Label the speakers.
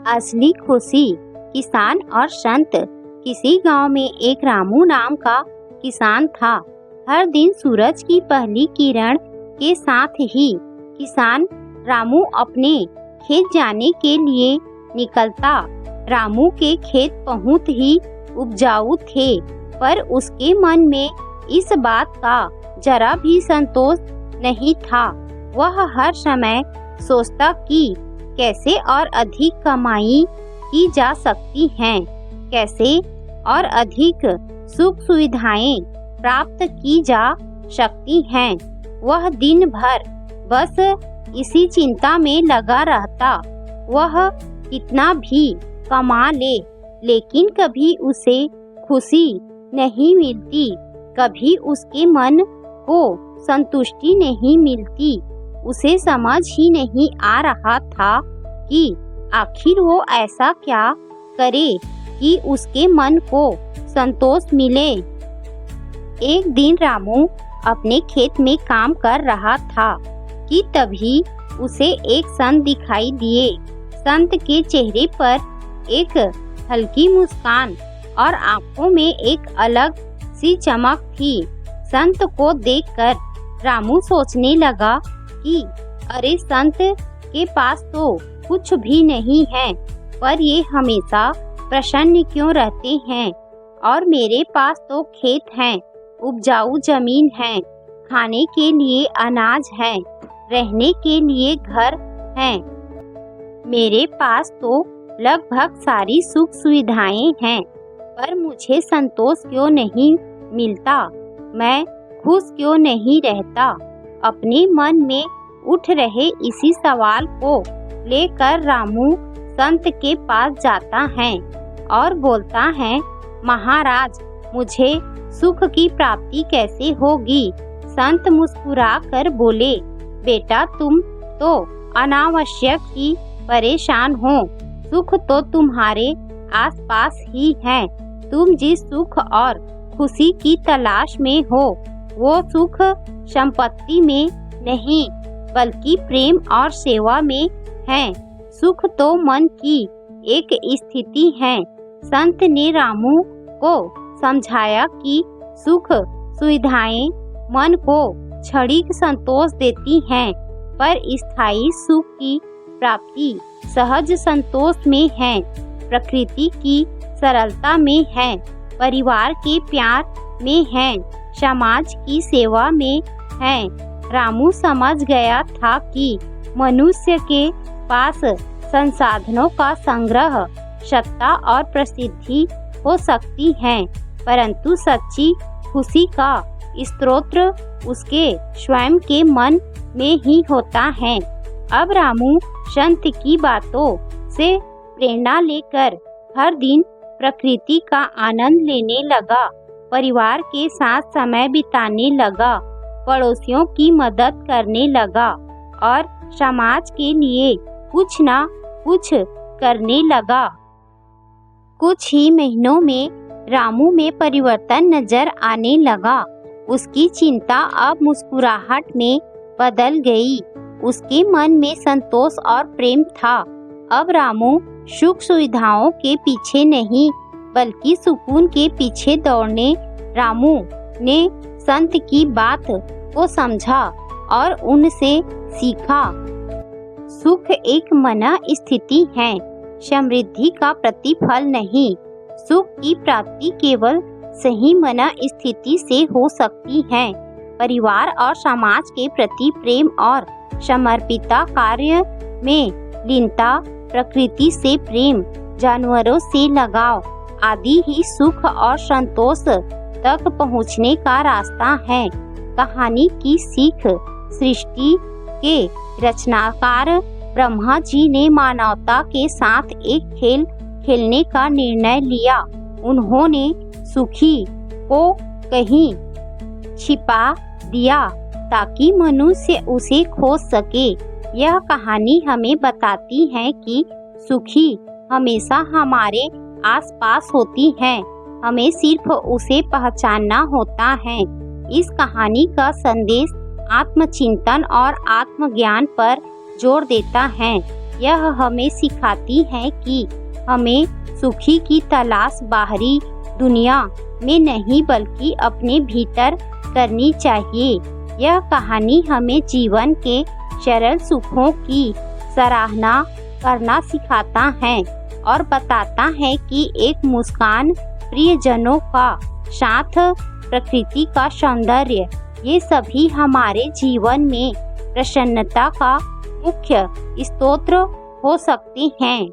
Speaker 1: असली खुशी। किसान और संत। किसी गांव में एक रामू नाम का किसान था। हर दिन सूरज की पहली किरण के साथ ही किसान रामू अपने खेत जाने के लिए निकलता। रामू के खेत बहुत ही उपजाऊ थे, पर उसके मन में इस बात का जरा भी संतोष नहीं था। वह हर समय सोचता कि कैसे और अधिक कमाई की जा सकती हैं, कैसे और अधिक सुख सुविधाएं प्राप्त की जा सकती हैं। वह दिन भर बस इसी चिंता में लगा रहता। वह कितना भी कमा ले, लेकिन कभी उसे खुशी नहीं मिलती, कभी उसके मन को संतुष्टि नहीं मिलती। उसे समझ ही नहीं आ रहा था कि आखिर वो ऐसा क्या करे कि उसके मन को संतोष मिले। एक दिन रामू अपने खेत में काम कर रहा था कि तभी उसे एक संत दिखाई दिए। संत के चेहरे पर एक हल्की मुस्कान और आंखों में एक अलग सी चमक थी। संत को देखकर रामू सोचने लगा कि अरे, संत के पास तो कुछ भी नहीं है, पर ये हमेशा प्रसन्न क्यों रहते हैं, और मेरे पास तो खेत हैं, उपजाऊ जमीन है, खाने के लिए अनाज है, रहने के लिए घर है। मेरे पास तो लगभग सारी सुख सुविधाएं हैं, पर मुझे संतोष क्यों नहीं मिलता, मैं खुश क्यों नहीं रहता। अपने मन में उठ रहे इसी सवाल को लेकर रामू संत के पास जाता है और बोलता है, महाराज, मुझे सुख की प्राप्ति कैसे होगी। संत मुस्कुरा कर बोले, बेटा, तुम तो अनावश्यक ही परेशान हो, सुख तो तुम्हारे आसपास ही है। तुम जिस सुख और खुशी की तलाश में हो, वो सुख संपत्ति में नहीं, बल्कि प्रेम और सेवा में है। सुख तो मन की एक स्थिति है। संत ने रामू को समझाया कि सुख सुविधाएं मन को क्षणिक संतोष देती हैं, पर स्थायी सुख की प्राप्ति सहज संतोष में है, प्रकृति की सरलता में है, परिवार के प्यार में है, समाज की सेवा में है। रामू समझ गया था कि मनुष्य के पास संसाधनों का संग्रह, सत्ता और प्रसिद्धि हो सकती है, परंतु सच्ची खुशी का स्रोत उसके स्वयं के मन में ही होता है। अब रामू संत की बातों से प्रेरणा लेकर हर दिन प्रकृति का आनंद लेने लगा, परिवार के साथ समय बिताने लगा, पड़ोसियों की मदद करने लगा और समाज के लिए कुछ ना कुछ करने लगा। कुछ ही महीनों में रामू में परिवर्तन नजर आने लगा। उसकी चिंता अब मुस्कुराहट में बदल गई। उसके मन में संतोष और प्रेम था। अब रामू सुख सुविधाओं के पीछे नहीं, बल्कि सुकून के पीछे दौड़ने। रामू ने संत की बात को समझा और उनसे सीखा। सुख एक मन स्थिति है, समृद्धि का प्रतिफल नहीं। सुख की प्राप्ति केवल सही मन स्थिति से हो सकती है। परिवार और समाज के प्रति प्रेम और समर्पिता कार्य में लीनता, प्रकृति से प्रेम, जानवरों से लगाव आदि ही सुख और संतोष तक पहुँचने का रास्ता है। कहानी की सीख। सृष्टि के रचनाकार ब्रह्मा जी ने मानवता के साथ एक खेल खेलने का निर्णय लिया। उन्होंने सुखी को कहीं छिपा दिया ताकि मनुष्य उसे खोज सके। यह कहानी हमें बताती है कि सुखी हमेशा हमारे आसपास होती है, हमें सिर्फ उसे पहचानना होता है। इस कहानी का संदेश आत्मचिंतन और आत्मज्ञान पर जोर देता है। यह हमें सिखाती है कि हमें सुखी की तलाश बाहरी दुनिया में नहीं बल्कि अपने भीतर करनी चाहिए। यह कहानी हमें जीवन के सरल सुखों की सराहना करना सिखाता है और बताता है कि एक मुस्कान, प्रियजनों का साथ, प्रकृति का सौंदर्य, ये सभी हमारे जीवन में प्रसन्नता का मुख्य स्रोत हो सकते हैं।